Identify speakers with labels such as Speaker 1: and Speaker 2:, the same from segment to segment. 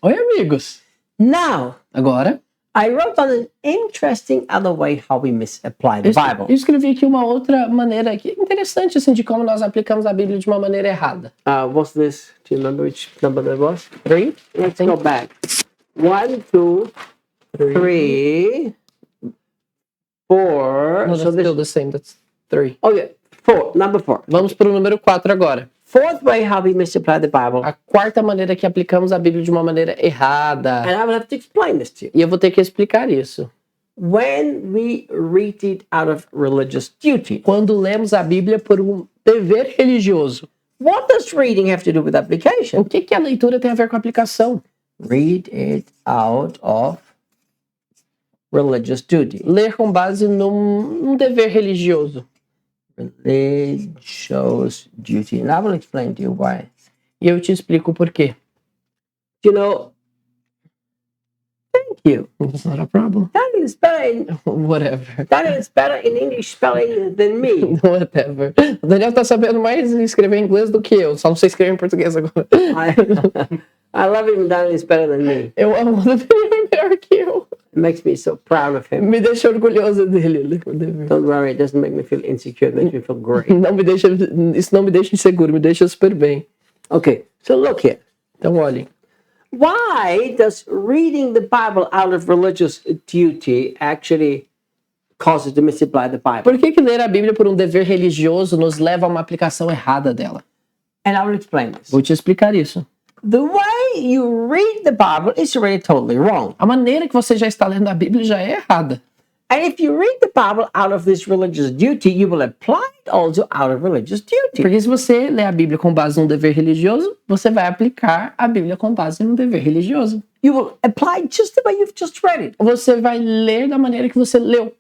Speaker 1: Oi, amigos.
Speaker 2: Now,
Speaker 1: Agora,
Speaker 2: I wrote on an interesting other way how we misapply the Bible.
Speaker 1: eu escrevi aqui uma outra maneira aqui, interessante assim, de como nós aplicamos a Bíblia de uma maneira errada.
Speaker 2: What's this? Do you remember which number that was?
Speaker 1: 3?
Speaker 2: Let's go back. 1, 2, 3, 4.
Speaker 1: No, that's still the same. That's 3.
Speaker 2: Okay, 4. Number 4.
Speaker 1: Vamos para o número 4 agora.
Speaker 2: Fourth way how we misapply the Bible.
Speaker 1: A quarta maneira que aplicamos a Bíblia de uma maneira errada.
Speaker 2: And I will have to explain this to you.
Speaker 1: E eu vou ter que explicar isso.
Speaker 2: When we read it out of religious duty.
Speaker 1: Quando lemos a Bíblia por um dever religioso.
Speaker 2: What does reading have to do with application?
Speaker 1: O que a leitura tem a ver com a aplicação?
Speaker 2: Read it out of religious duty.
Speaker 1: Ler com base num dever religioso.
Speaker 2: Religious duty. And I will explain to you why.
Speaker 1: E eu te explico por quê.
Speaker 2: You know, thank you.
Speaker 1: It's not a problem.
Speaker 2: Daniel is better in,
Speaker 1: Whatever.
Speaker 2: Daniel is better in English spelling than me.
Speaker 1: Whatever. O Daniel tá sabendo mais escrever em inglês do que eu. Só não sei escrever em português agora.
Speaker 2: I love him. Daniel is better than me.
Speaker 1: Eu amo o Daniel melhor que eu.
Speaker 2: It makes me so proud of him.
Speaker 1: Me deixa orgulhosa dele.
Speaker 2: Don't worry, it doesn't make me feel insecure. It makes me feel great.
Speaker 1: Isso não me deixa inseguro, me deixa super bem.
Speaker 2: Okay, so look here.
Speaker 1: Então, olhem.
Speaker 2: Why does reading the Bible out of religious duty actually cause us to misapply the Bible?
Speaker 1: Por que ler a Bíblia por um dever religioso nos leva a uma aplicação errada dela?
Speaker 2: And I will explain this.
Speaker 1: Vou te explicar isso.
Speaker 2: The way you read the Bible is really totally wrong.
Speaker 1: A maneira que você já está lendo a Bíblia já é errada.
Speaker 2: And if you read the Bible out of this religious duty, you will apply it also out of religious duty.
Speaker 1: Porque se você lê a Bíblia com base num dever religioso, você vai aplicar a Bíblia com base num dever religioso.
Speaker 2: You will apply it just the way you've just read it.
Speaker 1: Você vai ler da maneira que você leu.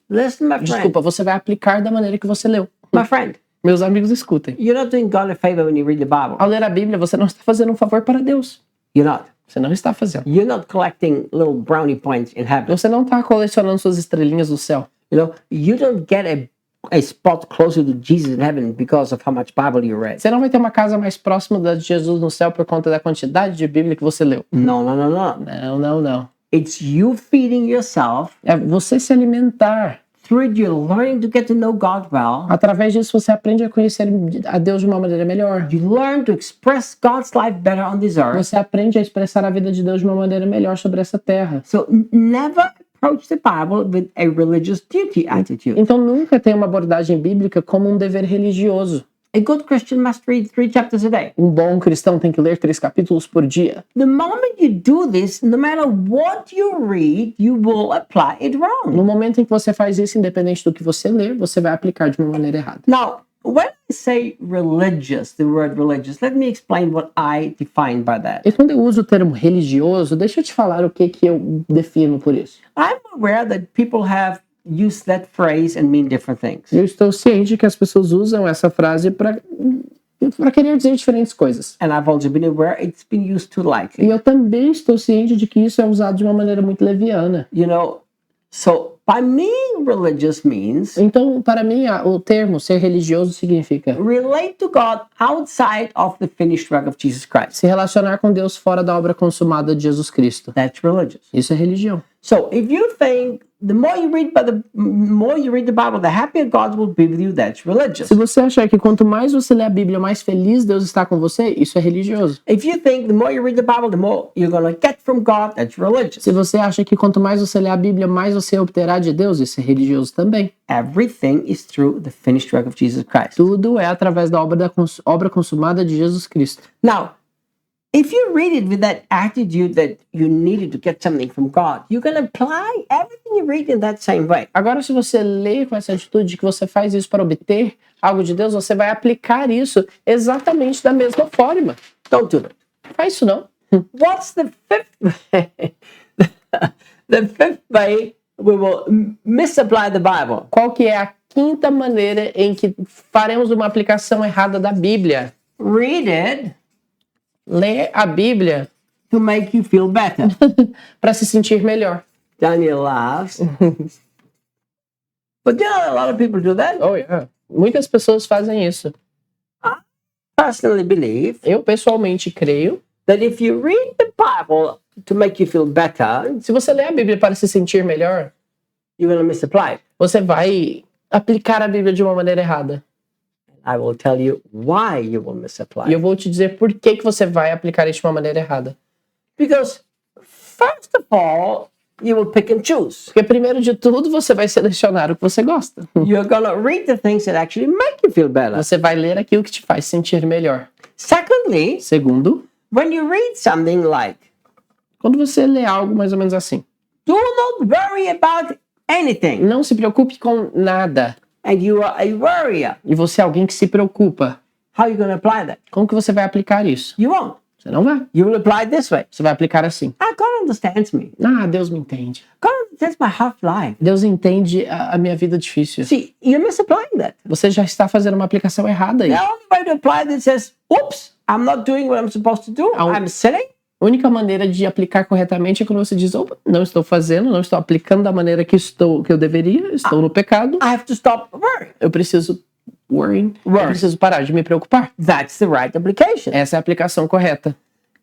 Speaker 2: Listen, my friend.
Speaker 1: Desculpa, você vai aplicar da maneira que você leu.
Speaker 2: My friend.
Speaker 1: Meus amigos, escutem.
Speaker 2: You're not doing God a favor when you read the Bible.
Speaker 1: Ao ler a Bíblia, você não está fazendo um favor para Deus.
Speaker 2: You're not.
Speaker 1: Você não está fazendo.
Speaker 2: You're not collecting little brownie points in heaven.
Speaker 1: Você não está colecionando suas estrelinhas do céu.
Speaker 2: You know, you don't get a spot closer to Jesus in heaven because of how much Bible you read.
Speaker 1: Você não vai ter uma casa mais próxima da de Jesus no céu por conta da quantidade de Bíblia que você leu.
Speaker 2: No, no, no, no.
Speaker 1: Não, não, não.
Speaker 2: It's you feeding yourself.
Speaker 1: É você se alimentar.
Speaker 2: Through it, you're learning to get to know God well.
Speaker 1: Através disso, você aprende a conhecer a Deus de uma maneira melhor.
Speaker 2: You learn to express God's life better on this earth.
Speaker 1: Você aprende a expressar a vida de Deus de uma maneira melhor sobre essa terra.
Speaker 2: So never approach the Bible with a religious duty attitude.
Speaker 1: Então nunca tenha uma abordagem bíblica como um dever religioso.
Speaker 2: A good Christian must read 3 chapters a day.
Speaker 1: Um bom cristão tem que ler 3 capítulos por dia.
Speaker 2: The moment you do this, no matter what you read, you will apply it wrong.
Speaker 1: No momento em que você faz isso, independente do que você ler, você vai aplicar de uma maneira errada.
Speaker 2: Now, when I say religious, the word religious, let me explain what I define by that.
Speaker 1: E quando eu uso o termo religioso, deixa eu te falar o que eu defino por isso.
Speaker 2: I'm aware that people have used that phrase and mean different things.
Speaker 1: Eu estou ciente que as pessoas usam essa frase para querer dizer diferentes coisas.
Speaker 2: And I've also been aware it's been used too lightly.
Speaker 1: E eu também estou ciente de que isso é usado de uma maneira muito leviana.
Speaker 2: You know, so by me, religious means
Speaker 1: Então, para mim, o termo ser religioso significa
Speaker 2: relate to God outside of the finished work of Jesus Christ.
Speaker 1: se relacionar com Deus fora da obra consumada de Jesus Cristo.
Speaker 2: That's religious.
Speaker 1: Isso é religião.
Speaker 2: So if you think the more you read the Bible, the happier God will be with you, that's religious.
Speaker 1: Se você achar que quanto mais você lê a Bíblia, mais feliz Deus está com você, isso é religioso.
Speaker 2: If you think the more you read the Bible, the more you're going to get from God, that's religious.
Speaker 1: Se você acha que quanto mais você lê a Bíblia, mais você obterá de Deus, isso é religioso também.
Speaker 2: Everything is through the finished work of Jesus Christ.
Speaker 1: Tudo é através da obra consumada de Jesus Cristo.
Speaker 2: Now, if you read it with that attitude that you needed to get something from God, you can apply everything you read in that same way.
Speaker 1: Agora, se você lê com essa atitude de que você faz isso para obter algo de Deus, você vai aplicar exatamente da mesma forma.
Speaker 2: Don't do that.
Speaker 1: Faz isso não.
Speaker 2: What's the fifth way? The fifth way we will misapply the Bible.
Speaker 1: Qual que é a quinta maneira em que faremos uma aplicação errada da Bíblia?
Speaker 2: Read it
Speaker 1: Ler a Bíblia
Speaker 2: to make you feel better.
Speaker 1: para se sentir melhor.
Speaker 2: Daniel laughs. But you know, a lot of people do that.
Speaker 1: Oh, yeah. Muitas pessoas fazem isso.
Speaker 2: Personally believe
Speaker 1: Eu pessoalmente creio
Speaker 2: that if you read the Bible to make you feel better,
Speaker 1: Se você lê a Bíblia para se sentir melhor,
Speaker 2: you're going to misapply it.
Speaker 1: você vai aplicar a Bíblia de uma maneira errada.
Speaker 2: I will tell you why you will misapply
Speaker 1: E eu
Speaker 2: it.
Speaker 1: vou te dizer por que você vai aplicar isso de uma maneira errada.
Speaker 2: Because, first of all, you will pick and choose.
Speaker 1: Porque primeiro de tudo, você vai selecionar o que você gosta.
Speaker 2: You're going to read the things that actually make you feel better.
Speaker 1: Você vai ler aquilo que te faz sentir melhor.
Speaker 2: Secondly,
Speaker 1: Segundo,
Speaker 2: when you read something like,
Speaker 1: quando você lê algo mais ou menos assim,
Speaker 2: do not worry about anything,
Speaker 1: não se preocupe com nada.
Speaker 2: and you are a worrier,
Speaker 1: E você é alguém que se preocupa.
Speaker 2: how are you going to apply that?
Speaker 1: Como que você vai aplicar isso?
Speaker 2: You won't.
Speaker 1: Você não vai.
Speaker 2: You will apply it this way.
Speaker 1: Você vai aplicar assim.
Speaker 2: God understands me.
Speaker 1: Ah, Deus me entende.
Speaker 2: God understands my half life.
Speaker 1: Deus entende a minha vida difícil.
Speaker 2: See, you're misapplying that.
Speaker 1: Você já está fazendo uma aplicação errada aí.
Speaker 2: The only way to apply this says, oops, I'm not doing what I'm supposed to do.
Speaker 1: I'll-
Speaker 2: I'm sinning.
Speaker 1: A única maneira de aplicar corretamente é quando você diz, opa, não estou fazendo, não estou aplicando da maneira que eu deveria, estou no pecado,
Speaker 2: I have to stop worrying.
Speaker 1: eu preciso worrying, eu
Speaker 2: Worry.
Speaker 1: preciso parar de me preocupar.
Speaker 2: That's the right application.
Speaker 1: Essa é a aplicação correta.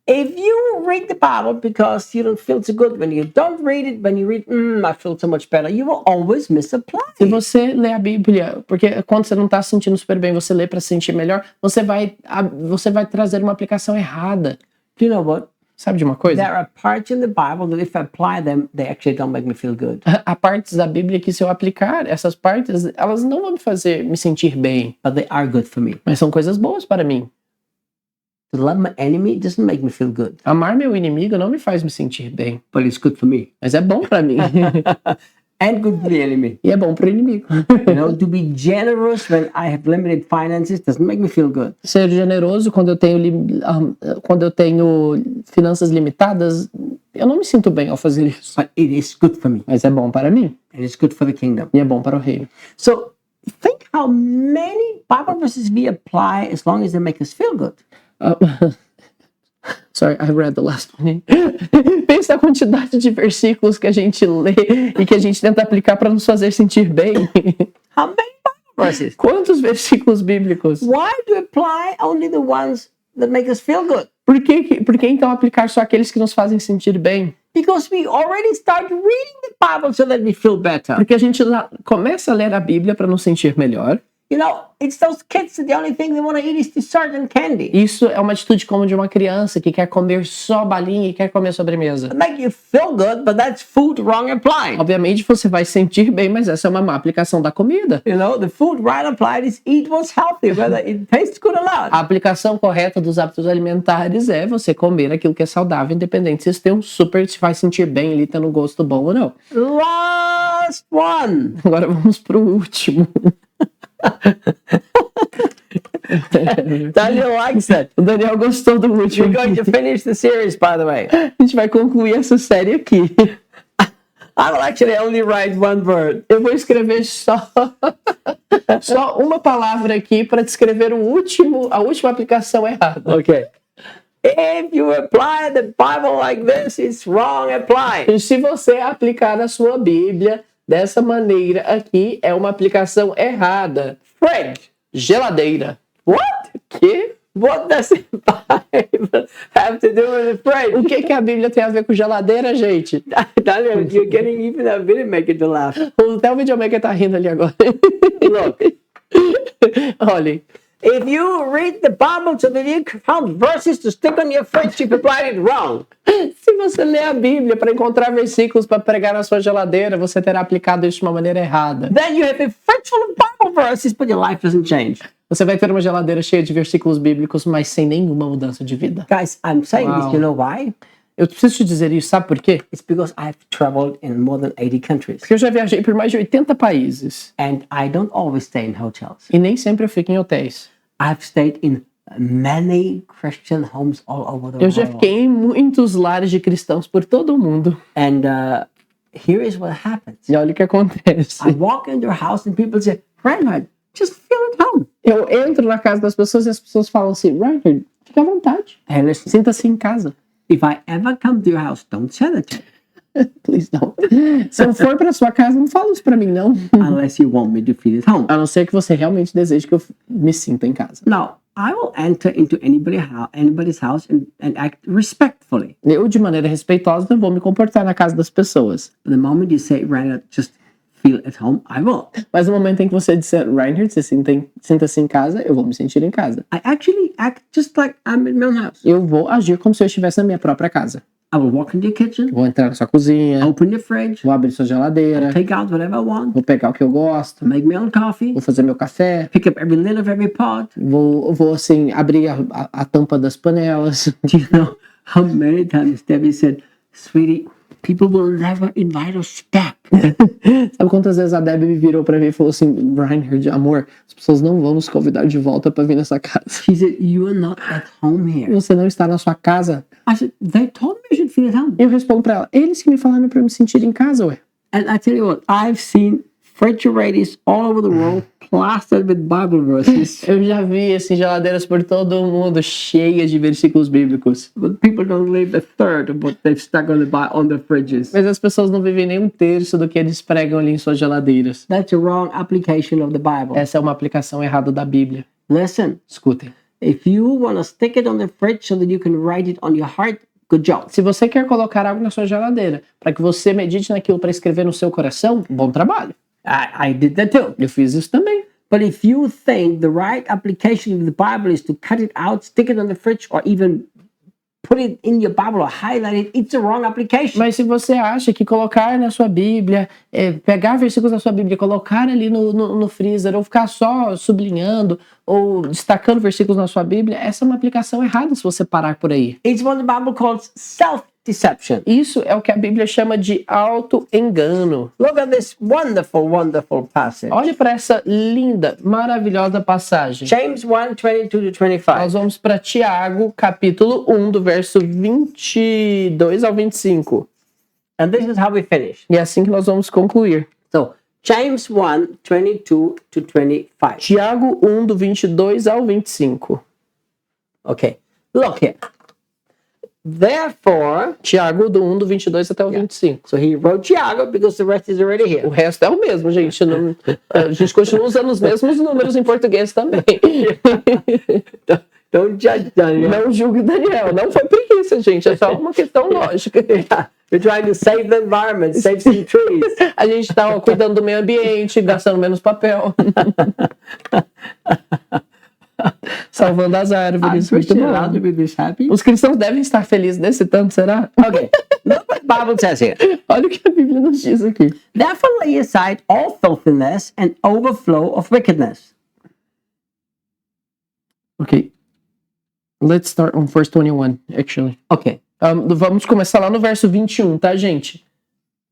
Speaker 2: If you read the Bible because you don't feel so good, when you don't read it, when you read, I feel so much better, you will always misapply.
Speaker 1: Se você lê a Bíblia, porque quando você não está se sentindo super bem, você lê para se sentir melhor, você vai trazer uma aplicação errada.
Speaker 2: Do you know what?
Speaker 1: Sabe de uma coisa?
Speaker 2: There are parts in the Bible that if I apply them, they actually don't make me feel good.
Speaker 1: Há partes da Bíblia que se eu aplicar essas partes, elas não vão me fazer me sentir bem,
Speaker 2: But they are good for me.
Speaker 1: mas são coisas boas para mim.
Speaker 2: To love my enemy doesn't make me feel good,
Speaker 1: Amar meu inimigo não me faz me sentir bem,
Speaker 2: but it's good for me.
Speaker 1: mas é bom para mim.
Speaker 2: And good for the enemy.
Speaker 1: E é bom pro inimigo.
Speaker 2: You know, to be generous when I have limited finances doesn't make me feel good.
Speaker 1: Ser generoso quando eu tenho finanças limitadas, eu não me sinto bem ao fazer isso.
Speaker 2: But it is good for me.
Speaker 1: Mas é bom para mim
Speaker 2: And it's good for the kingdom.
Speaker 1: e é bom para o reino.
Speaker 2: So think how many Bible verses we apply as long as they make us feel good.
Speaker 1: Sorry, I read the last one. Pensa a quantidade de versículos que a gente lê e que a gente tenta aplicar para nos fazer sentir bem.
Speaker 2: How many Bible verses?
Speaker 1: Quantos versículos bíblicos?
Speaker 2: Why do we apply only the ones that make us feel good?
Speaker 1: Por que então aplicar só aqueles que nos fazem sentir bem?
Speaker 2: Because we already start reading the Bible so that we feel better.
Speaker 1: Porque a gente começa a ler a Bíblia para nos sentir melhor.
Speaker 2: You know, it's those kids that the only thing they want to eat is dessert and candy.
Speaker 1: Isso é uma atitude como de uma criança que quer comer só balinha e quer comer sobremesa.
Speaker 2: It make you feel good, but that's food wrong applied.
Speaker 1: Obviamente você vai sentir bem, mas essa é uma má aplicação da comida.
Speaker 2: You know, the food right applied is eat what's healthy, whether it tastes good or not.
Speaker 1: A aplicação correta dos hábitos alimentares é você comer aquilo que é saudável, independente se você tem um super, se vai sentir bem ali, tendo um gosto bom ou não.
Speaker 2: Last one.
Speaker 1: Agora vamos pro último.
Speaker 2: Daniel likes it.
Speaker 1: O Daniel gostou do último.
Speaker 2: We're going to finish the series, by the way.
Speaker 1: A gente vai concluir essa série aqui.
Speaker 2: I will actually only write one word.
Speaker 1: Eu vou escrever só uma palavra aqui para descrever a última aplicação errada.
Speaker 2: Okay. If you apply the Bible like this, it's wrong applied.
Speaker 1: E se você aplicar a sua Bíblia dessa maneira aqui, é uma aplicação errada.
Speaker 2: Fridge.
Speaker 1: Geladeira.
Speaker 2: What?
Speaker 1: Que?
Speaker 2: What does the Bible have to do with the fridge?
Speaker 1: O que a Bíblia tem a ver com geladeira, gente?
Speaker 2: Daniel, you're getting even a videomaker to laugh.
Speaker 1: Até o videomaker tá rindo ali agora.
Speaker 2: Look,
Speaker 1: Olhem.
Speaker 2: if you read the Bible so that you found verses to stick on your fridge, you've applied it wrong.
Speaker 1: Se você ler a Bíblia para encontrar versículos para pregar na sua geladeira, você terá aplicado isso de uma maneira errada.
Speaker 2: Then you have a fridge full of Bible verses, but your life doesn't change.
Speaker 1: Você vai ter uma geladeira cheia de versículos bíblicos, mas sem nenhuma mudança de vida.
Speaker 2: Guys, I'm saying
Speaker 1: Wow.
Speaker 2: this, you know why?
Speaker 1: Eu preciso te dizer isso, sabe por quê?
Speaker 2: It's because I've traveled in more than 80 countries.
Speaker 1: Porque eu já viajei por mais de 80 países.
Speaker 2: And I don't always stay in hotels.
Speaker 1: E nem sempre eu fico em hotéis.
Speaker 2: I've stayed in many Christian homes all over the
Speaker 1: Eu já
Speaker 2: world.
Speaker 1: fiquei em muitos lares de cristãos por todo o mundo.
Speaker 2: And here is what happens.
Speaker 1: E olha o que acontece.
Speaker 2: I walk into your house and people say, Reinhard, just feel at home.
Speaker 1: Eu entro na casa das pessoas e as pessoas falam assim, Reinhard, fica à vontade.
Speaker 2: Hey, listen,
Speaker 1: Sinta-se em casa.
Speaker 2: if I ever come to your house, don't say that to me
Speaker 1: Please não. Se eu for pra sua casa, não fala isso pra mim, não.
Speaker 2: unless you want me to feel at home.
Speaker 1: A não ser que você realmente deseje que eu me sinta em casa.
Speaker 2: Now, I will enter into anybody's house and act respectfully.
Speaker 1: Eu, de maneira respeitosa, não vou me comportar na casa das pessoas.
Speaker 2: The moment you say, Reinhard, just feel at home, I will.
Speaker 1: Mas no momento em que você disser, Reinhard, você sinta-se em casa, eu vou me sentir em casa.
Speaker 2: I actually act just like I'm in my own house.
Speaker 1: Eu vou agir como se eu estivesse na minha própria casa.
Speaker 2: I will walk into your kitchen,
Speaker 1: Vou entrar na sua cozinha,
Speaker 2: open your fridge,
Speaker 1: vou abrir sua geladeira,
Speaker 2: take out whatever I want,
Speaker 1: vou pegar o que eu gosto,
Speaker 2: make my own coffee,
Speaker 1: vou fazer meu café,
Speaker 2: pick up every lid of every pot.
Speaker 1: vou assim, abrir a tampa das panelas.
Speaker 2: Do you know how many times Debbie said, sweetie, people will never invite us back.
Speaker 1: Sabe quantas vezes a Debbie me virou pra mim e falou assim, Reinhard, amor, as pessoas não vão nos convidar de volta pra vir nessa casa.
Speaker 2: She said, you are not at home here.
Speaker 1: Você não está na sua casa.
Speaker 2: I said, they told me I should feel at home.
Speaker 1: Eu respondo pra ela, eles que me falaram pra eu me sentir em casa, ué.
Speaker 2: And I tell you what, I've seen refrigerators all over the world plastered with Bible verses.
Speaker 1: Eu já vi assim, geladeiras por todo o mundo cheias de versículos bíblicos.
Speaker 2: But people don't leave a third of what they've stuck on the fridges.
Speaker 1: Mas as pessoas não vivem nem um terço do que eles pregam ali em suas geladeiras.
Speaker 2: That's a wrong application of the Bible.
Speaker 1: Essa é uma aplicação errada da Bíblia.
Speaker 2: Listen,
Speaker 1: Escutem.
Speaker 2: if you want to stick it on the fridge so that you can write it on your heart, good job.
Speaker 1: Se você quer colocar algo na sua geladeira para que você medite naquilo para escrever no seu coração, bom trabalho.
Speaker 2: I did that too.
Speaker 1: Eu fiz isso também.
Speaker 2: But if you think the right application of the Bible is to cut it out, stick it on the fridge, or even put it in your Bible or highlight it, it's a wrong application.
Speaker 1: Mas se você acha que colocar na sua Bíblia, pegar versículos da sua Bíblia, colocar ali no freezer, ou ficar só sublinhando, ou destacando versículos na sua Bíblia, essa é uma aplicação errada se você parar por aí.
Speaker 2: It's what the Bible calls self-deception.
Speaker 1: Isso é o que a Bíblia chama de auto-engano.
Speaker 2: Look at this wonderful, wonderful passage.
Speaker 1: Olhe para essa linda, maravilhosa passagem.
Speaker 2: James 1, 22 to 25.
Speaker 1: Nós vamos para Tiago, capítulo 1, do verso 22 ao 25.
Speaker 2: And this is how we finish.
Speaker 1: E é assim que nós vamos concluir.
Speaker 2: So, James 1, 22 to 25.
Speaker 1: Tiago 1, do 22 ao 25.
Speaker 2: Okay, look here. Therefore,
Speaker 1: Tiago do 1, do 22 até o 25.
Speaker 2: so he wrote Tiago because the rest is already
Speaker 1: O
Speaker 2: here.
Speaker 1: resto é o mesmo, gente. A gente continua usando os mesmos números em português também.
Speaker 2: Don't judge Daniel.
Speaker 1: Não julgue Daniel. Não foi preguiça, gente. É só uma questão lógica.
Speaker 2: We're trying to save the environment, save some trees.
Speaker 1: A gente está cuidando do meio ambiente, gastando menos papel. Salvando as árvores. Muito bom.
Speaker 2: allowed to be this happy.
Speaker 1: Os cristãos devem estar felizes nesse tanto, será?
Speaker 2: Okay, look what the Bible says here.
Speaker 1: Olha o que a Bíblia nos diz aqui.
Speaker 2: Therefore lay aside all filthiness and overflow of wickedness.
Speaker 1: Ok. Let's start on verse 21, actually.
Speaker 2: Okay,
Speaker 1: Vamos começar lá no verso 21, tá, gente?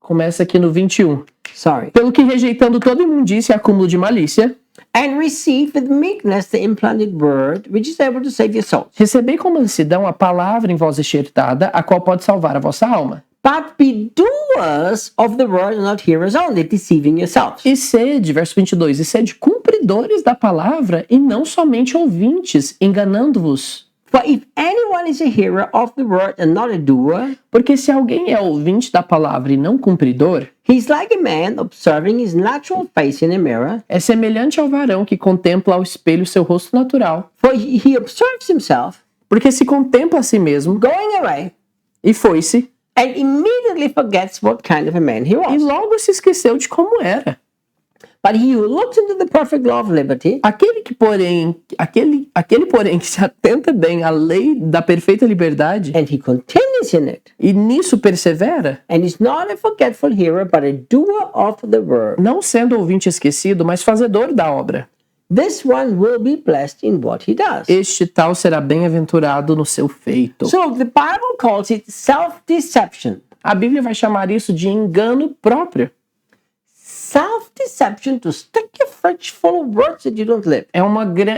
Speaker 1: Começa aqui no 21.
Speaker 2: sorry.
Speaker 1: Pelo que rejeitando toda imundícia e acúmulo de malícia,
Speaker 2: And receive with meekness the implanted word, which is able to save your souls.
Speaker 1: recebei com mansidão a palavra em voz enxertada, a qual pode salvar a vossa alma.
Speaker 2: But be doers of the word and not hearers only, deceiving yourselves.
Speaker 1: E sede, verso 22, e sede cumpridores da palavra e não somente ouvintes, enganando-vos.
Speaker 2: For if anyone is a hearer of the word and not a doer,
Speaker 1: Porque se alguém é ouvinte da palavra e não cumpridor,
Speaker 2: he's like a man observing his natural face in a mirror.
Speaker 1: é semelhante ao varão que contempla ao espelho seu rosto natural.
Speaker 2: For he observes himself
Speaker 1: Porque se contempla a si mesmo
Speaker 2: going away
Speaker 1: e foi-se,
Speaker 2: and immediately forgets what kind of a man he
Speaker 1: e
Speaker 2: was.
Speaker 1: logo se esqueceu de como era.
Speaker 2: But he who looks into the perfect law of liberty
Speaker 1: Aquele, porém, que se atenta bem à lei da perfeita liberdade
Speaker 2: and he continues in it
Speaker 1: e nisso persevera,
Speaker 2: and is not a forgetful hearer but a doer of the word,
Speaker 1: não sendo ouvinte esquecido, mas fazedor da obra,
Speaker 2: this one will be blessed in what he does.
Speaker 1: este tal será bem-aventurado no seu feito.
Speaker 2: So the Bible calls it self-deception.
Speaker 1: A Bíblia vai chamar isso de engano próprio.
Speaker 2: Self-deception to stick your fridge full of words that you don't live.
Speaker 1: É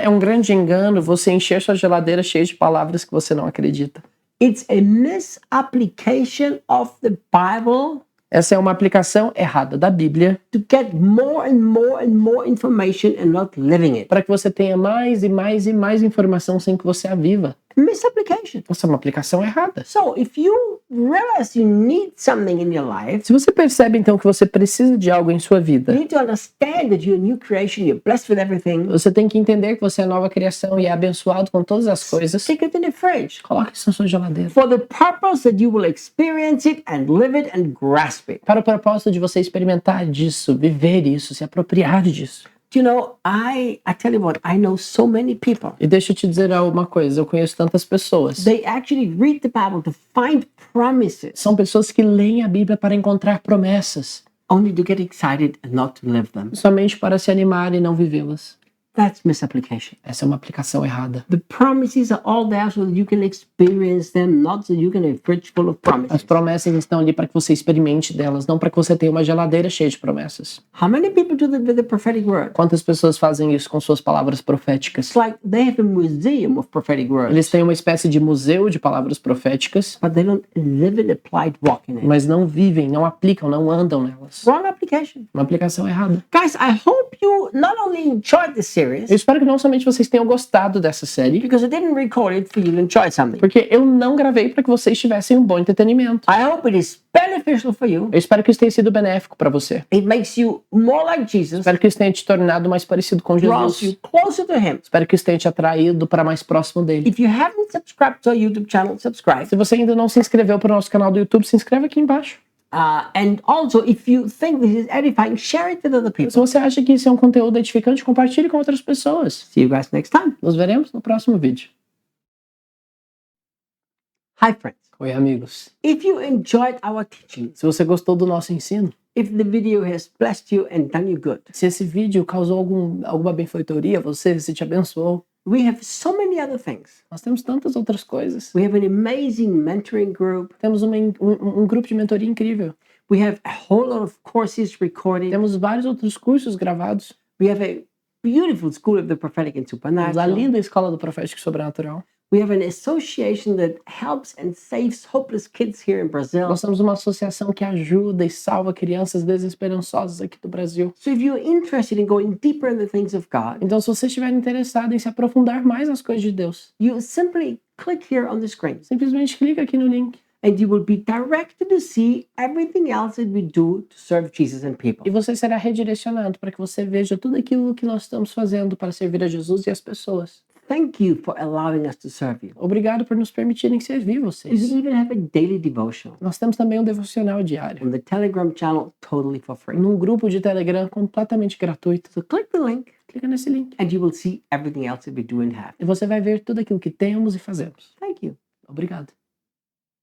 Speaker 1: um grande engano você encher sua geladeira cheia de palavras que você não acredita.
Speaker 2: It's a misapplication of the Bible
Speaker 1: Essa é uma aplicação errada da Bíblia
Speaker 2: to get more and more and more information and not living it.
Speaker 1: para que você tenha mais e mais e mais informação sem que você a viva.
Speaker 2: Misapplication.
Speaker 1: Essa é uma aplicação errada.
Speaker 2: So if you realize you need something in your life,
Speaker 1: Se você percebe então que você precisa de algo em sua
Speaker 2: you
Speaker 1: vida,
Speaker 2: need to understand that you're a new creation, you're blessed with everything.
Speaker 1: você tem que entender que você é nova criação e é abençoado com todas as coisas.
Speaker 2: Stick it in the fridge
Speaker 1: Coloque isso na sua geladeira.
Speaker 2: for the purpose that you will experience it and live it and grasp it.
Speaker 1: Para o propósito de você experimentar disso, viver isso, se apropriar disso.
Speaker 2: You know, I tell you what, I know so many people.
Speaker 1: E deixa eu te dizer uma coisa, eu conheço tantas pessoas.
Speaker 2: They actually read the Bible to find promises,
Speaker 1: São pessoas que leem a Bíblia para encontrar promessas,
Speaker 2: only to get excited and not to live them.
Speaker 1: somente para se animar e não vivê-las.
Speaker 2: That's misapplication.
Speaker 1: Essa é uma aplicação errada.
Speaker 2: The promises are all there so that you can experience them, not so you can have a fridge full of
Speaker 1: As
Speaker 2: promises.
Speaker 1: promessas estão ali para que você experimente delas, não para que você tenha uma geladeira cheia de promessas.
Speaker 2: How many people do that with the prophetic word?
Speaker 1: Quantas pessoas fazem isso com suas palavras proféticas?
Speaker 2: It's like they have a museum of prophetic words,
Speaker 1: Eles têm uma espécie de museu de palavras proféticas,
Speaker 2: but they don't live it, applied, walk in it.
Speaker 1: mas não vivem, não aplicam, não andam nelas.
Speaker 2: Wrong application.
Speaker 1: Uma aplicação errada.
Speaker 2: Guys, I hope you not only enjoyed this series,
Speaker 1: Eu espero que não somente vocês tenham gostado dessa série,
Speaker 2: because I didn't record it for you to enjoy something.
Speaker 1: porque eu não gravei para que vocês tivessem um bom entretenimento.
Speaker 2: I hope it is beneficial for you.
Speaker 1: Eu espero que isso tenha sido benéfico para você.
Speaker 2: It makes you more like Jesus,
Speaker 1: Espero que isso tenha te tornado mais parecido com
Speaker 2: draws you
Speaker 1: Jesus.
Speaker 2: closer to Him.
Speaker 1: Espero que isso tenha te atraído para mais próximo dele.
Speaker 2: If you haven't subscribed to our YouTube channel, subscribe.
Speaker 1: Se você ainda não se inscreveu para o nosso canal do YouTube, se inscreve aqui embaixo.
Speaker 2: And also, if you think this is edifying, share it with other
Speaker 1: Se
Speaker 2: people.
Speaker 1: você acha que isso é um conteúdo edificante, compartilhe com outras pessoas.
Speaker 2: See you guys next time.
Speaker 1: Nos veremos no próximo vídeo.
Speaker 2: Hi, friends.
Speaker 1: Oi, amigos.
Speaker 2: If you enjoyed our teaching,
Speaker 1: Se você gostou do nosso ensino,
Speaker 2: if the video has blessed you and done you good,
Speaker 1: se esse vídeo causou alguma benfeitoria a você, se te abençoou,
Speaker 2: we have so many other things.
Speaker 1: nós temos tantas outras coisas.
Speaker 2: We have an amazing mentoring group.
Speaker 1: Temos um grupo de mentoria incrível.
Speaker 2: We have a whole lot of courses recorded.
Speaker 1: Temos vários outros cursos gravados.
Speaker 2: We have a beautiful school of the prophetic and
Speaker 1: Temos a
Speaker 2: supernatural.
Speaker 1: linda Escola do Profético e Sobrenatural.
Speaker 2: We have an association that helps and saves hopeless kids here in Brazil.
Speaker 1: Nós temos uma associação que ajuda e salva crianças desesperançosas aqui do Brasil.
Speaker 2: So if you're interested in going deeper in the things of God,
Speaker 1: Então, se você estiver interessado em se aprofundar mais nas coisas de Deus,
Speaker 2: you simply click here on the screen
Speaker 1: simplesmente clica aqui no link
Speaker 2: and you will be directed to see everything else that we do to serve Jesus and people.
Speaker 1: e você será redirecionado para que você veja tudo aquilo que nós estamos fazendo para servir a Jesus e as pessoas.
Speaker 2: Thank you for allowing us to serve you.
Speaker 1: Obrigado por nos permitirem servir
Speaker 2: You
Speaker 1: vocês.
Speaker 2: even have a daily devotional
Speaker 1: Nós temos também um devocional diário,
Speaker 2: on the Telegram channel totally for free.
Speaker 1: num grupo de Telegram completamente gratuito.
Speaker 2: So click the link
Speaker 1: Clica nesse link
Speaker 2: and you will see everything else that we do and have.
Speaker 1: e você vai ver tudo aquilo que temos e fazemos.
Speaker 2: Thank you.
Speaker 1: Obrigado.